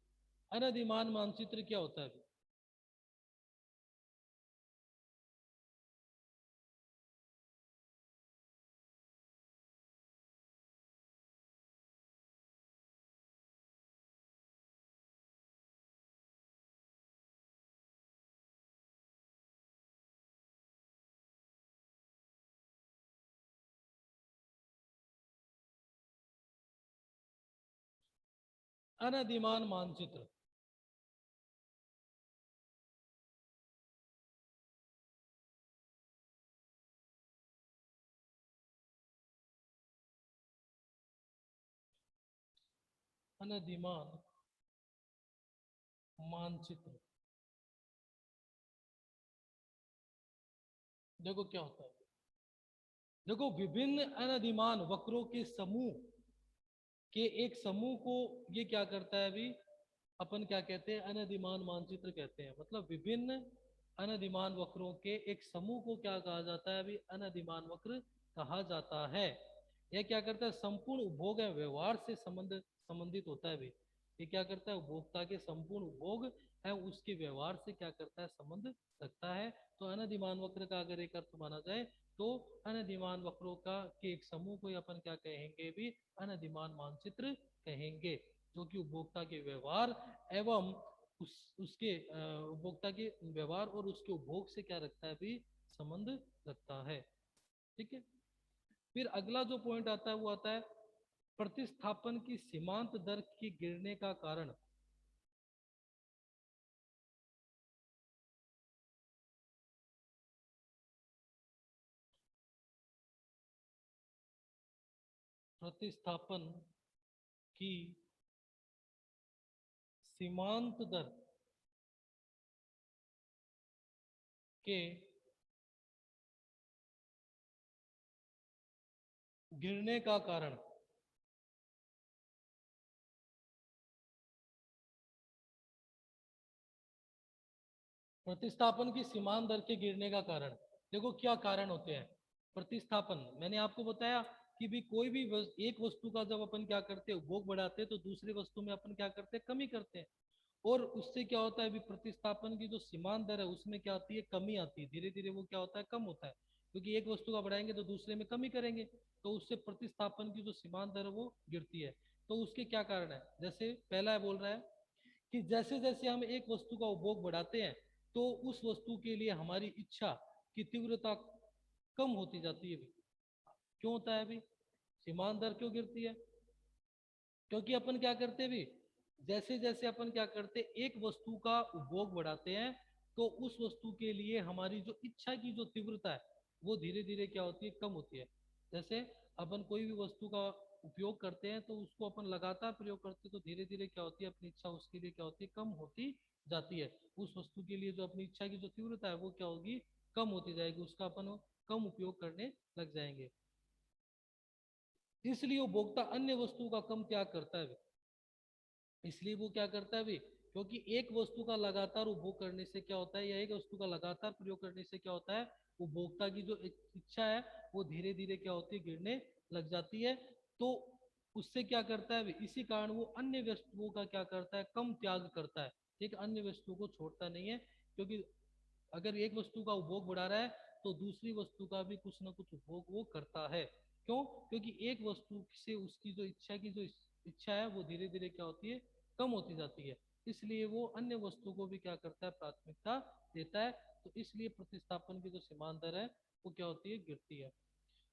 अनधिमान मानचित्र क्या होता है? अनधिमान मानचित्र, अनधिमान मानचित्र, देखो क्या होता है। देखो, विभिन्न अनधिमान वक्रों के समूह के एक समूह को ये क्या करता है अभी, अपन क्या कहते हैं, अनधिमान मानचित्र कहते हैं। मतलब विभिन्न अनधिमान वक्रों के एक समूह को क्या कहा जाता है, अभी अनधिमान वक्र कहा जाता है। यह क्या करता है, संपूर्ण उपभोग एवं व्यवहार से संबंधित होता है अभी। ये क्या करता है, उपभोक्ता के संपूर्ण उपभोग है उसके व्यवहार से क्या करता है, संबंध रखता है। तो अनधिमान वक्र का अगर एक अर्थ माना जाए तो अनधिमान वक्रों का के एक समूह को अपन क्या कहेंगे भी, अनधिमान मानचित्र कहेंगे, जो कि उपभोक्ता के व्यवहार एवं उसके उपभोक्ता के व्यवहार और उसके उपभोग से क्या रखता है भी, संबंध रखता है। ठीक है, फिर अगला जो पॉइंट आता है वो आता है प्रतिस्थापन की सीमांत दर की गिरने का कारण। प्रतिस्थापन की सीमांत दर के गिरने का कारण। प्रतिस्थापन की सीमांत दर के गिरने का कारण, देखो क्या कारण होते हैं। प्रतिस्थापन मैंने आपको बताया कि भी कोई भी एक वस्तु का जब अपन क्या करते हैं, उपभोग बढ़ाते हैं, तो दूसरी वस्तु में अपन क्या करते हैं, कमी करते हैं। और उससे क्या होता है, अभी प्रतिस्थापन की जो सीमांत दर है उसमें क्या आती है, कमी आती है। धीरे धीरे वो क्या होता है, कम होता है, क्योंकि एक वस्तु का बढ़ाएंगे तो दूसरे में कमी करेंगे, तो उससे प्रतिस्थापन की जो सीमांत दर है वो गिरती है। तो उसके क्या कारण है, जैसे पहला है, बोल रहा है कि जैसे जैसे हम एक वस्तु का उपभोग बढ़ाते हैं तो उस वस्तु के लिए हमारी इच्छा की तीव्रता कम होती जाती है भी। क्यों होता है अभी, सीमांत दर क्यों गिरती है? क्योंकि अपन क्या करते हैं भी, जैसे जैसे अपन क्या करते हैं, एक वस्तु का उपभोग बढ़ाते हैं, तो उस वस्तु के लिए हमारी जो इच्छा की जो तीव्रता है वो धीरे धीरे क्या होती है, कम होती है। जैसे अपन कोई भी वस्तु का उपयोग करते हैं तो उसको अपन लगातार प्रयोग करते हैं, तो धीरे धीरे क्या होती है, अपनी इच्छा उसके लिए क्या होती है, कम होती जाती है। उस वस्तु के लिए जो अपनी इच्छा की जो तीव्रता है वो क्या होगी, कम होती जाएगी, उसका अपन कम उपयोग करने लग जाएंगे। इसलिए उपभोक्ता अन्य वस्तु का कम त्याग करता है। इसलिए वो क्या करता है भी, क्योंकि एक वस्तु का लगातार उपभोग करने से क्या होता है, या एक वस्तु का लगातार प्रयोग करने से क्या होता है, उपभोक्ता की जो इच्छा है वो धीरे धीरे क्या होती है, गिरने लग जाती है। तो उससे क्या करता है, इसी कारण वो अन्य वस्तुओं का क्या करता है, कम त्याग करता है। एक अन्य वस्तु को छोड़ता नहीं है, क्योंकि अगर एक वस्तु का उपभोग बढ़ा रहा है तो दूसरी वस्तु का भी कुछ ना कुछ उपभोग वो करता है। क्यों? क्योंकि एक वस्तु से उसकी जो इच्छा की जो इच्छा है वो धीरे धीरे क्या होती है, कम होती जाती है। इसलिए वो अन्य वस्तु को भी क्या करता है, प्राथमिकता देता है। तो इसलिए प्रतिस्थापन की जो सीमांत दर है वो क्या होती है, गिरती है।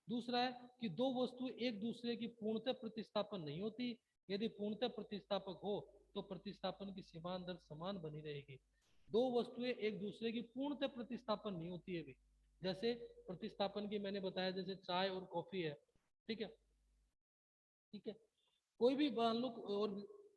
दूसरा है कि दो वस्तु एक दूसरे की पूर्णतः प्रतिस्थापन नहीं होती। यदि पूर्णतः प्रतिस्थापक हो तो प्रतिस्थापन की सीमांत दर समान बनी रहेगी। दो वस्तुएं एक दूसरे की पूर्णतः प्रतिस्थापन नहीं होती है भी। जैसे प्रतिस्थापन की मैंने बताया, जैसे चाय और कॉफी है। ठीक है, ठीक है, कोई भी मान लो, और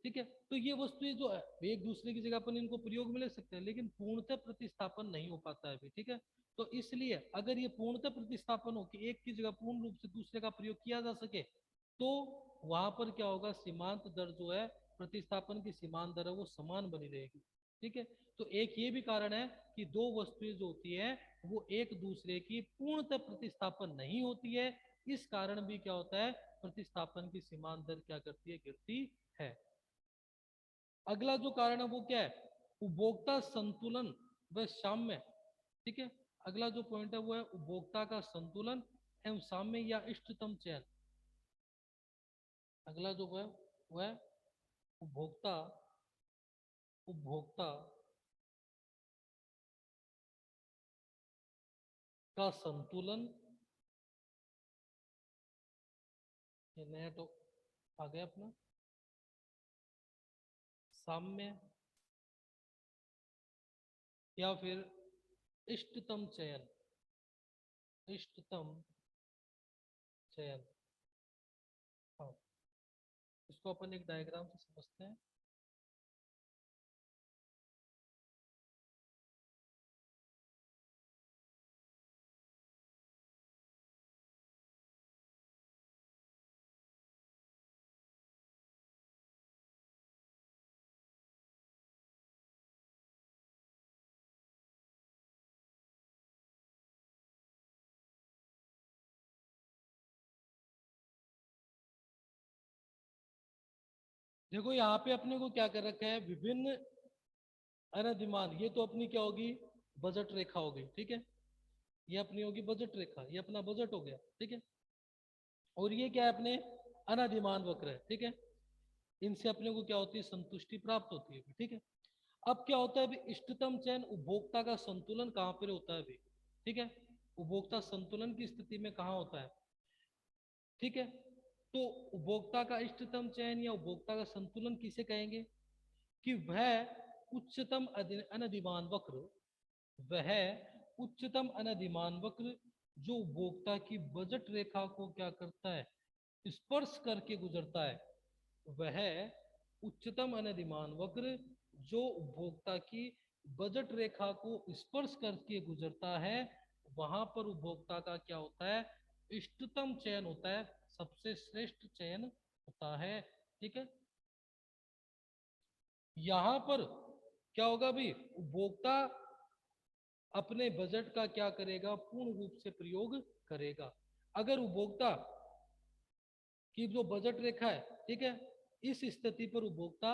ठीक है। तो ये वस्तुएं जो है एक दूसरे की जगह अपन इनको प्रयोग में ले सकते हैं, लेकिन पूर्णतः प्रतिस्थापन नहीं हो पाता है अभी, ठीक है। तो इसलिए अगर ये पूर्णतः प्रतिस्थापन हो कि एक की जगह पूर्ण रूप से दूसरे का प्रयोग किया जा सके, तो वहां पर क्या होगा, सीमांत दर जो है, प्रतिस्थापन की सीमांत दर है वो समान बनी रहेगी, ठीक है। तो एक ये भी कारण है कि दो वस्तुएं जो होती है वो एक दूसरे की पूर्णतः प्रतिस्थापन नहीं होती है, इस कारण भी क्या होता है, प्रतिस्थापन की सीमांत दर क्या करती है, गिरती है। अगला जो कारण है वो क्या है, उपभोक्ता संतुलन व साम्य, ठीक है। अगला जो पॉइंट है वो है उपभोक्ता का संतुलन एवं साम्य या इष्टतम चयन। अगला जो है वो है उपभोक्ता उपभोक्ता का संतुलन, ये नया तो आ गया अपना, साम्य या फिर इष्टतम चयन, इष्टतम चयन। हाँ, इसको अपन एक डायग्राम से समझते हैं। देखो यहाँ पे अपने को क्या कर रखा है, विभिन्न अनधिमान, ये तो अपनी क्या होगी, बजट रेखा होगी, ठीक है। ये अपनी होगी बजट रेखा, ये अपना बजट हो गया, ठीक है। और ये क्या है, अपने अनधिमान वक्र है, ठीक है। इनसे अपने को क्या होती है, संतुष्टि प्राप्त होती है, ठीक है। अब क्या होता है अभी, इष्टतम चयन उपभोक्ता का संतुलन कहाँ पर होता है अभी, ठीक है। उपभोक्ता संतुलन की स्थिति में कहाँ होता है, ठीक है। तो उपभोक्ता का इष्टतम चयन या उपभोक्ता का संतुलन किसे कहेंगे, कि वह उच्चतम अनधिमान वक्र, वह उच्चतम अनधिमान वक्र जो उपभोक्ता की बजट रेखा को क्या करता है, स्पर्श करके गुजरता है, वह उच्चतम अनधिमान वक्र जो उपभोक्ता की बजट रेखा को स्पर्श करके गुजरता है, वहां पर उपभोक्ता का क्या होता है, इष्टतम चयन होता है, सबसे श्रेष्ठ चयन होता है, ठीक है। यहां पर क्या होगा भी, उपभोक्ता अपने बजट का क्या करेगा, पूर्ण रूप से प्रयोग करेगा। अगर उपभोक्ता की जो बजट रेखा है, ठीक है, इस स्थिति पर उपभोक्ता,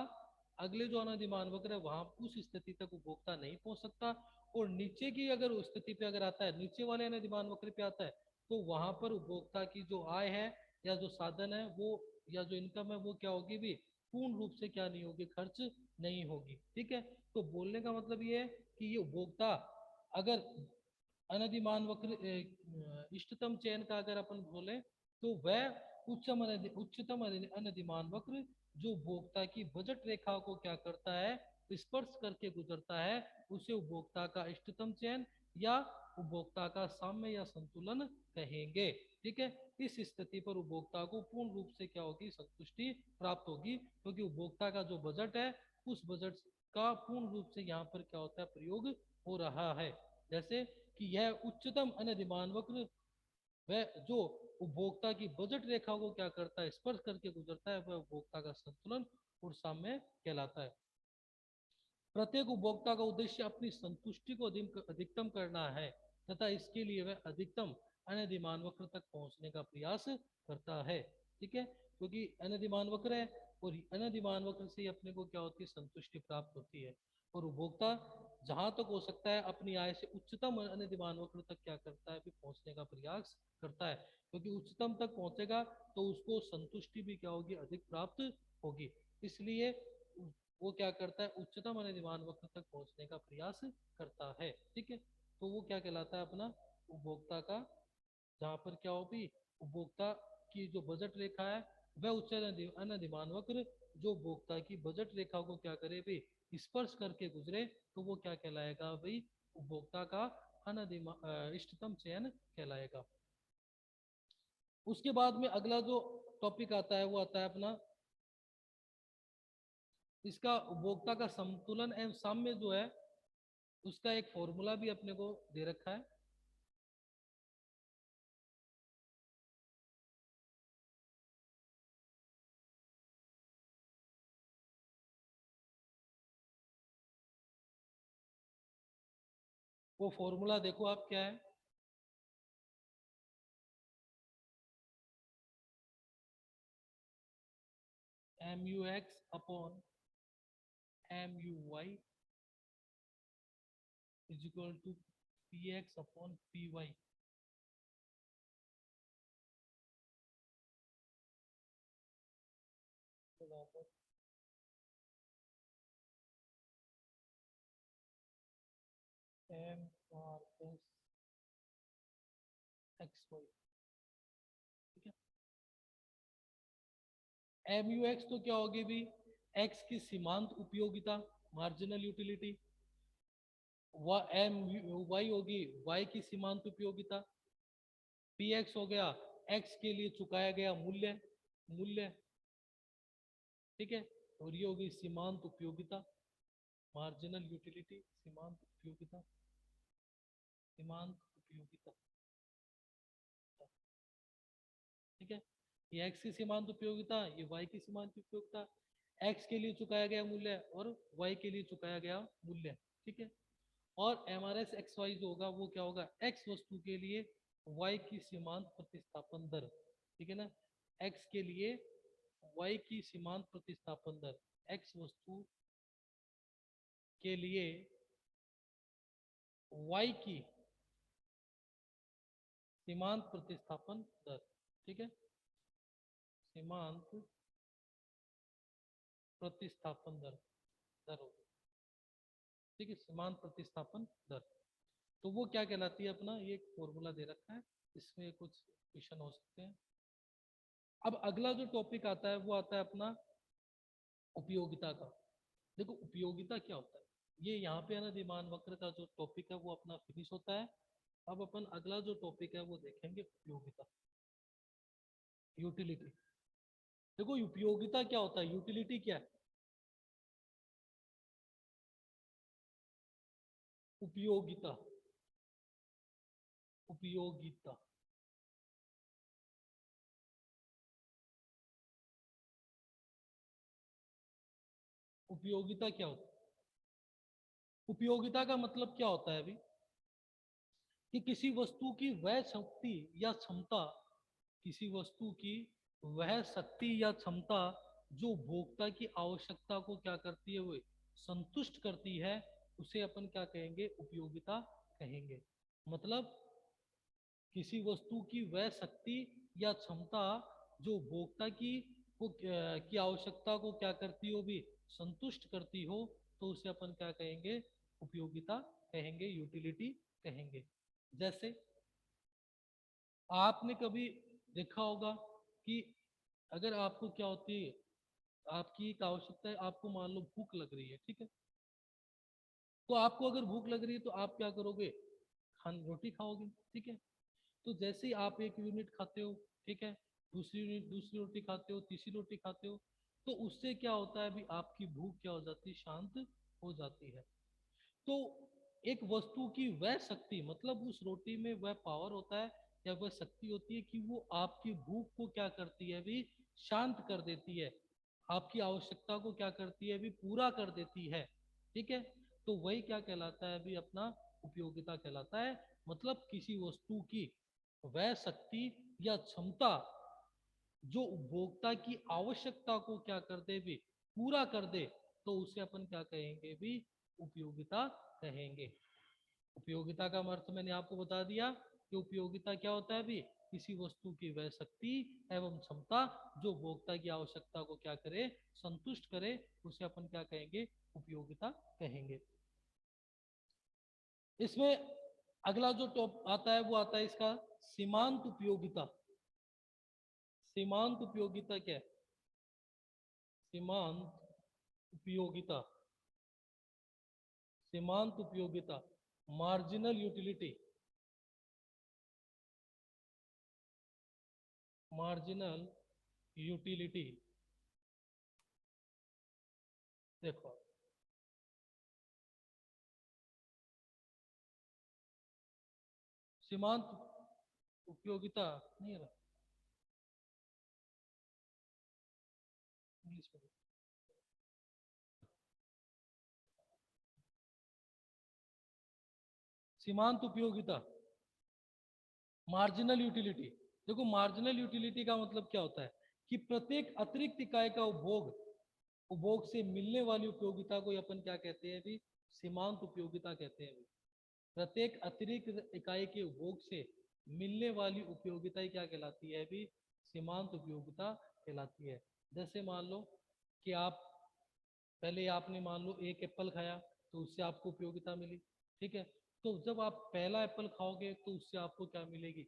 अगले जो अनधिमान वक्र है वहां उस स्थिति तक उपभोक्ता नहीं पहुंच सकता, और नीचे की अगर स्थिति पे अगर आता है, नीचे वाले अनधिमान वक्र पे आता है, तो वहां पर उपभोक्ता की जो आय है या जो साधन है वो, या जो इनकम है वो क्या होगी भी, पूर्ण रूप से क्या नहीं होगी, खर्च नहीं होगी, ठीक है। तो बोलने का मतलब ये है कि ये उपभोक्ता अगर अनधिमान वक्र इष्टतम चयन का अगर अपन बोले, तो वह उच्चतम अनधिमान वक्र जो उपभोक्ता की बजट रेखा को क्या करता है, स्पर्श करके गुजरता है, उसे उपभोक्ता का इष्टतम चयन या उपभोक्ता का साम्य या संतुलन कहेंगे, ठीक है। इस स्थिति पर उपभोक्ता को पूर्ण रूप से क्या होगी, संतुष्टि प्राप्त होगी, क्योंकि उपभोक्ता का जो बजट है उस बजट का पूर्ण रूप से यहाँ पर क्या होता है, प्रयोग हो रहा है। जैसे कि यह उच्चतम अनधिमान वक्र वह जो उपभोक्ता की बजट रेखा को क्या करता है, स्पर्श करके गुजरता है, वह उपभोक्ता का संतुलन और साम्य कहलाता है। प्रत्येक उपभोक्ता का उद्देश्य अपनी संतुष्टि को अधिकतम करना है, तथा इसके लिए वह अधिकतम अनधिमान वक्र तक पहुंचने का प्रयास करता है, ठीक है। क्योंकि अनधिमान वक्र है, और अनधिमान वक्र से अपने को क्या होती है, संतुष्टि प्राप्त होती है, और उपभोक्ता जहां तक हो सकता है अपनी आय से उच्चतम अनधिमान वक्र तक क्या करता है, पहुंचने का प्रयास करता है, क्योंकि उच्चतम तक पहुंचेगा तो उसको संतुष्टि भी क्या होगी, अधिक प्राप्त होगी। इसलिए वो क्या करता है, उच्चतम अनधिमान वक्र तक पहुंचने का प्रयास करता है, ठीक है। तो वो क्या कहलाता है, अपना उपभोक्ता का, जहाँ पर क्या हो भी, उपभोक्ता की जो बजट रेखा है वह उच्च अनधिमान वक्र जो उपभोक्ता की बजट रेखा को क्या करे भी, स्पर्श करके गुजरे, तो वो क्या कहलाएगा भाई, उपभोक्ता का इष्टतम चयन कहलाएगा। उसके बाद में अगला जो टॉपिक आता है वो आता है अपना इसका उपभोक्ता का संतुलन एवं साम्य जो है उसका एक फॉर्मूला भी अपने को दे रखा है। वो फॉर्मूला देखो आप क्या है। MUX upon MUY is equal to PX upon PY। MRS XY, ठीक है। MUX तो क्या होगी भी, X की सीमांत उपयोगिता मार्जिनल यूटिलिटी, MY होगी Y की सीमांत उपयोगिता, PX हो गया X के लिए चुकाया गया मूल्य मूल्य, ठीक है। और ये होगी सीमांत उपयोगिता मार्जिनल यूटिलिटी, सीमांत उपयोगिता सीमांत उपयोगिता, ठीक है। ये X की सीमांत उपयोगिता, ये Y की सीमांत उपयोगिता, X के लिए चुकाया गया मूल्य और Y के लिए चुकाया गया मूल्य, ठीक है। और MRS XY जो होगा वो क्या होगा, X वस्तु के लिए Y की सीमांत प्रतिस्थापन दर, ठीक है ना। X के लिए Y की सीमांत प्रतिस्थापन दर, X वस्तु के लिए Y की सीमांत प्रतिस्थापन दर, ठीक है। सीमांत प्रतिस्थापन दर होगी, ठीक है। सीमांत प्रतिस्थापन दर, तो वो क्या कहलाती है अपना, ये एक फॉर्मूला दे रखा है, इसमें कुछ क्वेश्चन हो सकते हैं। अब अगला जो टॉपिक आता है वो आता है अपना उपयोगिता का। देखो उपयोगिता क्या होता है, ये यहाँ पे है ना, दिमान वक्र का जो टॉपिक है वो अपना फिनिश होता है। अब अपन अगला जो टॉपिक है वो देखेंगे उपयोगिता, यूटिलिटी। देखो उपयोगिता क्या होता है, यूटिलिटी क्या है। उपयोगिता उपयोगिता उपयोगिता क्या होता है, उपयोगिता का मतलब क्या होता है अभी, कि किसी वस्तु की वह शक्ति या क्षमता, किसी वस्तु की वह शक्ति या क्षमता जो उपभोक्ता की आवश्यकता को क्या करती है, वो संतुष्ट करती है, उसे अपन क्या कहेंगे, उपयोगिता कहेंगे। मतलब किसी वस्तु की वह शक्ति या क्षमता जो उपभोक्ता की आवश्यकता को क्या करती हो भी, संतुष्ट करती हो, तो उसे अपन क्या कहेंगे, उपयोगिता कहेंगे, यूटिलिटी कहेंगे। जैसे आपने कभी देखा होगा कि अगर आपको क्या होती है, आपकी एक आवश्यकता है, आपको मान लो भूख लग रही है, ठीक है। तो आपको अगर भूख लग रही है तो आप क्या करोगे, खान रोटी खाओगे, ठीक है। तो जैसे ही आप एक यूनिट खाते हो, ठीक है, दूसरी यूनिट, दूसरी रोटी खाते हो, तीसरी रोटी खाते हो, तो उससे क्या होता है अभी, आपकी भूख क्या हो जाती है, शांत हो जाती है। तो एक वस्तु की वह शक्ति, मतलब उस रोटी में वह पावर होता है या वह शक्ति होती है कि वो आपकी भूख को क्या करती है अभी, शांत कर देती है, आपकी आवश्यकता को क्या करती है अभी, पूरा कर देती है, ठीक है। तो वही क्या कहलाता है अभी, अपना उपयोगिता कहलाता है। मतलब किसी वस्तु की वह शक्ति या क्षमता जो उपभोक्ता की आवश्यकता को क्या कर दे भी, पूरा कर दे, तो उसे अपन क्या कहेंगे भी, उपयोगिता कहेंगे। उपयोगिता का अर्थ मैंने आपको बता दिया कि उपयोगिता क्या होता है भी, किसी वस्तु की वह शक्ति एवं क्षमता जो उपभोक्ता की आवश्यकता को क्या करे, संतुष्ट करे, उसे अपन क्या कहेंगे, उपयोगिता कहेंगे। इसमें अगला जो टॉप आता है वो आता है इसका सीमांत उपयोगिता। सीमांत उपयोगिता क्या है, सीमांत उपयोगिता, सीमांत उपयोगिता मार्जिनल यूटिलिटी, मार्जिनल यूटिलिटी देखो सीमांत उपयोगिता नहीं रहा इंग्लिश में। सीमांत उपयोगिता मार्जिनल यूटिलिटी। देखो मार्जिनल यूटिलिटी का मतलब क्या होता है कि प्रत्येक अतिरिक्त इकाई का उपभोग उपभोग से मिलने वाली उपयोगिता को अपन क्या कहते हैं भी, सीमांत उपयोगिता कहते हैं भी। प्रत्येक अतिरिक्त इकाई के उपभोग से मिलने वाली उपयोगिता ही क्या कहलाती है भी, सीमांत उपयोगिता कहलाती है। जैसे मान लो कि आप पहले आपने मान लो एक एप्पल खाया तो उससे आपको उपयोगिता मिली, ठीक है। तो जब आप पहला एप्पल खाओगे तो उससे आपको क्या मिलेगी,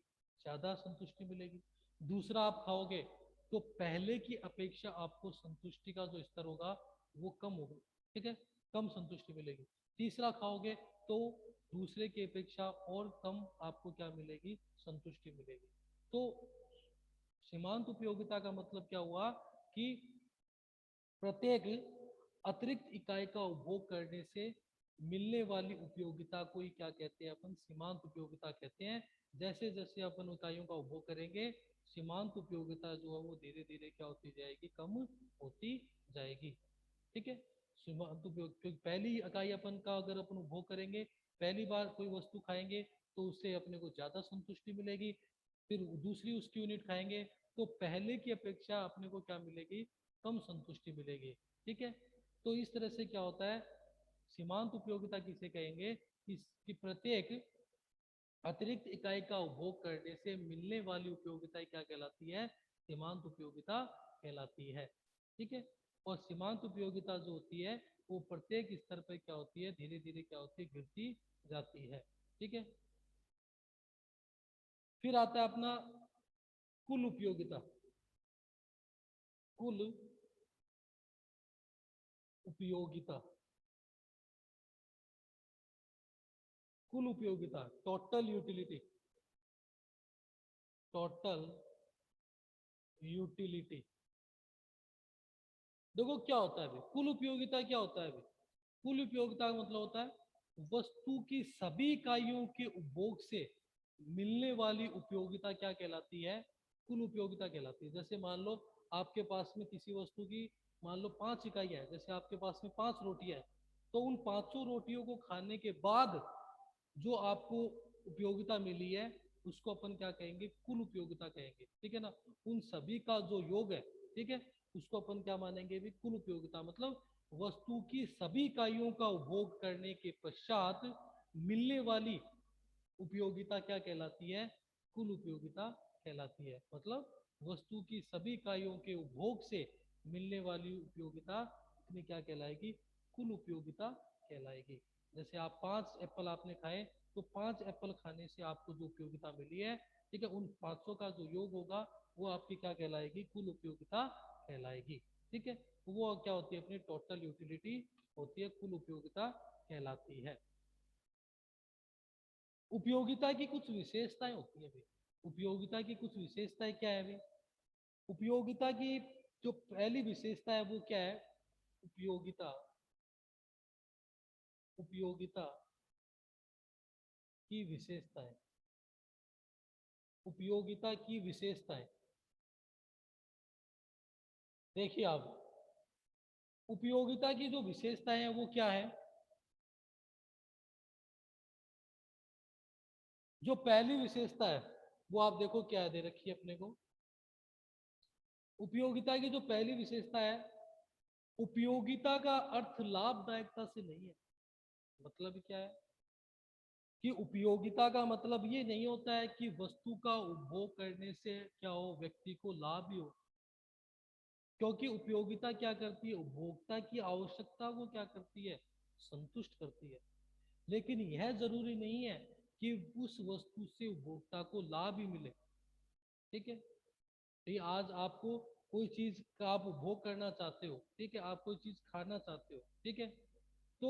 ज्यादा संतुष्टि मिलेगी। दूसरा आप खाओगे तो पहले की अपेक्षा आपको संतुष्टि का जो स्तर होगा वो कम होगा, ठीक है, कम संतुष्टि मिलेगी। तीसरा खाओगे तो दूसरे की अपेक्षा और कम आपको क्या मिलेगी, संतुष्टि मिलेगी। तो सीमांत उपयोगिता का मतलब क्या हुआ कि प्रत्येक अतिरिक्त इकाई का उपभोग करने से मिलने वाली उपयोगिता को ही क्या कहते हैं अपन, सीमांत उपयोगिता कहते हैं। जैसे जैसे अपन इकाइयों का उपभोग करेंगे सीमांत उपयोगिता जो है वो धीरे धीरे क्या होती जाएगी, कम होती जाएगी, ठीक है। सीमांत उपयोग क्योंकि पहली इकाई अपन का अगर अपन उपभोग करेंगे, पहली बार कोई वस्तु खाएंगे तो उससे अपने को ज्यादा संतुष्टि मिलेगी। फिर दूसरी उसकी यूनिट खाएंगे तो पहले की अपेक्षा अपने को क्या मिलेगी, कम संतुष्टि मिलेगी, ठीक है। तो इस तरह से क्या होता है, सीमांत उपयोगिता किसे कहेंगे, कि प्रत्येक अतिरिक्त इकाई का उपभोग करने से मिलने वाली उपयोगिता क्या कहलाती है, सीमांत उपयोगिता कहलाती है, ठीक है। और सीमांत उपयोगिता जो होती है वो प्रत्येक स्तर पर क्या होती है, धीरे धीरे क्या होती है, गिरती जाती है, ठीक है। फिर आता है अपना कुल उपयोगिता। कुल उपयोगिता, कुल उपयोगिता, टोटल यूटिलिटी, टोटल यूटिलिटी। देखो क्या होता है अभी कुल उपयोगिता, क्या होता है अभी कुल उपयोगिता का मतलब होता है वस्तु की सभी इकाइयों के उपभोग से मिलने वाली उपयोगिता क्या कहलाती है, कुल उपयोगिता कहलाती है। जैसे मान लो आपके पास में किसी वस्तु की मान लो 5 इकाइयां है, जैसे आपके पास में 5 रोटियां है, तो उन 5 रोटियों को खाने के बाद जो आपको उपयोगिता मिली है उसको अपन क्या कहेंगे, कुल उपयोगिता कहेंगे, ठीक है ना। उन सभी का जो योग है, ठीक है, उसको अपन क्या मानेंगे भी, कुल उपयोगिता। मतलब वस्तु की सभी इकाइयों का उपभोग करने के पश्चात मिलने वाली उपयोगिता क्या कहलाती है, कुल उपयोगिता कहलाती है। मतलब वस्तु की सभी इकाइयों के उपभोग से मिलने वाली उपयोगिता अपनी क्या कहलाएगी, कुल उपयोगिता कहलाएगी। जैसे आप 5 एप्पल आपने खाए तो 5 एप्पल खाने से आपको जो उपयोगिता मिली है, ठीक है, उन 500 का जो योग होगा वो आपकी क्या कहलाएगी, कुल उपयोगिता कहलाएगी, ठीक है। वो क्या होती है, अपनी टोटल यूटिलिटी होती है, कुल उपयोगिता कहलाती है। उपयोगिता की कुछ विशेषताएं होती है भाई, उपयोगिता की कुछ विशेषताएं क्या है भाई, उपयोगिता की जो पहली विशेषता है वो क्या है, उपयोगिता, उपयोगिता की विशेषताएं, उपयोगिता की विशेषताएं। देखिए आप उपयोगिता की जो विशेषताएं हैं वो क्या है, जो पहली विशेषता है वो आप देखो क्या है, दे रखी है अपने को। उपयोगिता की जो पहली विशेषता है, उपयोगिता का अर्थ लाभदायकता से नहीं है। मतलब क्या है कि उपयोगिता का मतलब ये नहीं होता है कि वस्तु का उपभोग करने से क्या हो, व्यक्ति को लाभ ही हो। क्योंकि उपयोगिता क्या करती है, उपभोक्ता की आवश्यकता को क्या करती है, संतुष्ट करती है। लेकिन यह जरूरी नहीं है कि उस वस्तु से उपभोक्ता को लाभ ही मिले, ठीक है। ये आज आपको कोई चीज का आप उपभोग करना चाहते हो, ठीक है, आप कोई चीज खाना चाहते हो, ठीक है, तो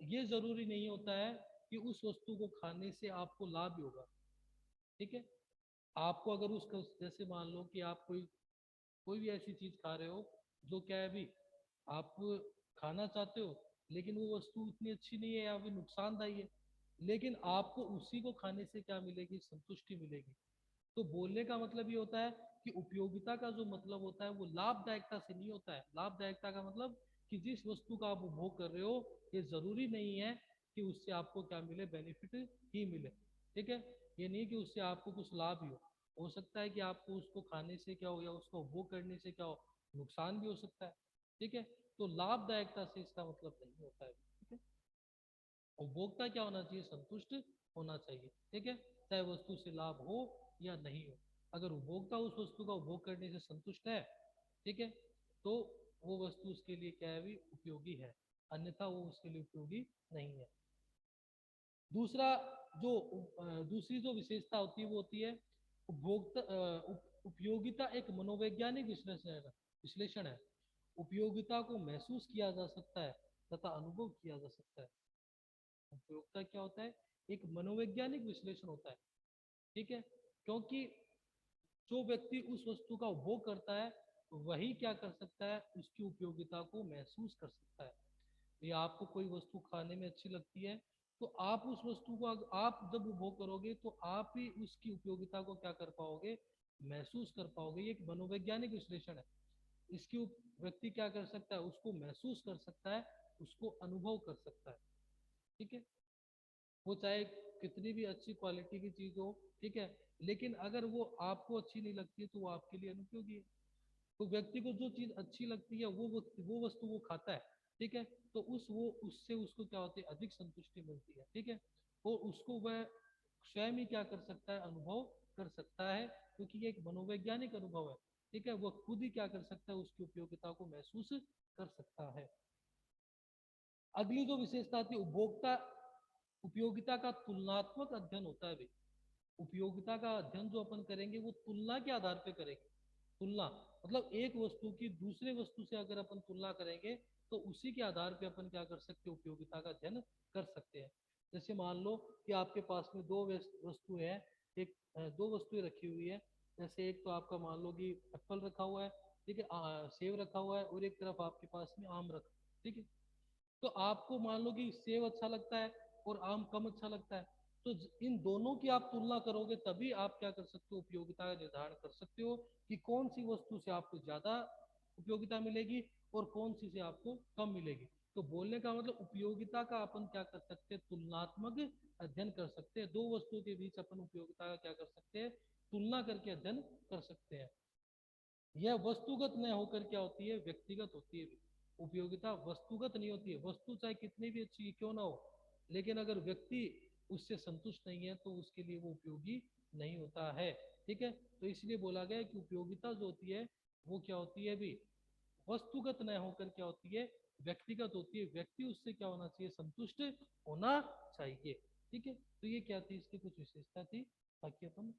ये जरूरी नहीं होता है कि उस वस्तु को खाने से आपको लाभ ही होगा, ठीक है। आपको अगर उसका जैसे मान लो कि आप कोई कोई भी ऐसी चीज खा रहे हो जो क्या है अभी आप खाना चाहते हो लेकिन वो वस्तु इतनी अच्छी नहीं है या फिर नुकसानदायी है, लेकिन आपको उसी को खाने से क्या मिलेगी, संतुष्टि मिलेगी। तो बोलने का मतलब ये होता है कि उपयोगिता का जो मतलब होता है वो लाभदायकता से नहीं होता है। लाभदायकता का मतलब कि जिस वस्तु का आप उपभोग कर रहे हो ये जरूरी नहीं है कि उससे आपको क्या मिले, बेनिफिट ही मिले। ठीक है, ये नहीं कि उससे आपको कुछ लाभ ही हो सकता है कि आपको उसको खाने से क्या हो या उसको उपभोग करने से क्या हो, नुकसान भी हो सकता है। ठीक है, तो लाभदायकता से इसका मतलब नहीं होता है। ठीक है, उपभोक्ता क्या होना चाहिए, संतुष्ट होना चाहिए। ठीक है, चाहे वस्तु से लाभ हो या नहीं हो, अगर उपभोक्ता उस वस्तु का उपभोग करने से संतुष्ट है, ठीक है, तो वो वस्तु उसके लिए क्या है भी उपयोगी है, अन्यथा वो उसके लिए उपयोगी नहीं है। दूसरा जो दूसरी जो विशेषता होती है वो होती है उपभोक्ता उपयोगिता एक मनोवैज्ञानिक विश्लेषण है। उपयोगिता को महसूस किया जा सकता है तथा अनुभव किया जा सकता है। उपयोगिता क्या होता है, एक मनोवैज्ञानिक विश्लेषण होता है। ठीक है, क्योंकि जो व्यक्ति उस वस्तु का उपभोग करता है वही क्या कर सकता है, उसकी उपयोगिता को महसूस कर सकता है। ये आपको कोई वस्तु खाने में अच्छी लगती है तो आप उस वस्तु को आप जब उपभोग करोगे तो आप ही उसकी उपयोगिता को क्या कर पाओगे, महसूस कर पाओगे। ये एक मनोवैज्ञानिक विश्लेषण है। इसकी व्यक्ति क्या कर सकता है, उसको महसूस कर सकता है, उसको अनुभव कर सकता है। ठीक है, वो चाहे कितनी भी अच्छी क्वालिटी की चीज हो, ठीक है, लेकिन अगर वो आपको अच्छी नहीं लगती है तो वो आपके लिए अनुपयोगी है। तो व्यक्ति को जो चीज अच्छी लगती है वो वस्तु वो खाता है। ठीक है, तो उससे उसको क्या होती है, अधिक संतुष्टि मिलती है। ठीक है, और उसको वह स्वयं ही क्या कर सकता है, अनुभव कर सकता है, क्योंकि ये एक मनोवैज्ञानिक अनुभव है। ठीक है, वो खुद ही क्या कर सकता है, उसकी उपयोगिता को महसूस कर सकता है। अगली जो विशेषता आती है उपभोक्ता उपयोगिता का तुलनात्मक अध्ययन होता है भाई। उपयोगिता का अध्ययन जो अपन करेंगे वो तुलना के आधार पे करेंगे। तुलना मतलब एक वस्तु की दूसरे वस्तु से अगर अपन तुलना करेंगे तो उसी के आधार पे अपन क्या कर सकते हैं, उपयोगिता का अध्ययन कर सकते हैं। जैसे मान लो कि आपके पास में दो वस्तु है, एक दो वस्तुएं रखी हुई है। जैसे एक तो आपका मान लो कि एप्पल रखा हुआ है, ठीक है, सेब रखा हुआ है, और एक तरफ आपके पास में आम रखा, ठीक है। तो आपको मान लो कि सेब अच्छा लगता है और आम कम अच्छा लगता है, तो इन दोनों की आप तुलना करोगे तभी आप क्या कर सकते हो, उपयोगिता का निर्धारण कर सकते हो कि कौन सी वस्तु से आपको ज्यादा उपयोगिता मिलेगी और कौन सी से आपको कम मिलेगी। तो बोलने का मतलब उपयोगिता का अपन क्या कर सकते हैं, तुलनात्मक अध्ययन कर सकते हैं। दो वस्तुओं के बीच अपन उपयोगिता का क्या कर सकते हैं, तुलना करके अध्ययन कर सकते हैं। यह वस्तुगत न होकर क्या होती है, व्यक्तिगत होती है। उपयोगिता वस्तुगत नहीं होती है, वस्तु चाहे कितनी भी अच्छी क्यों ना हो, लेकिन अगर व्यक्ति उससे संतुष्ट नहीं है तो उसके लिए वो उपयोगी नहीं होता है। ठीक है, तो इसलिए बोला गया है कि उपयोगिता जो होती है वो क्या होती है भी, वस्तुगत न होकर क्या होती है, व्यक्तिगत होती है। व्यक्ति उससे क्या होना चाहिए, संतुष्ट होना चाहिए। ठीक है, तो ये क्या थी, इसकी कुछ विशेषता थी, बाकी अपन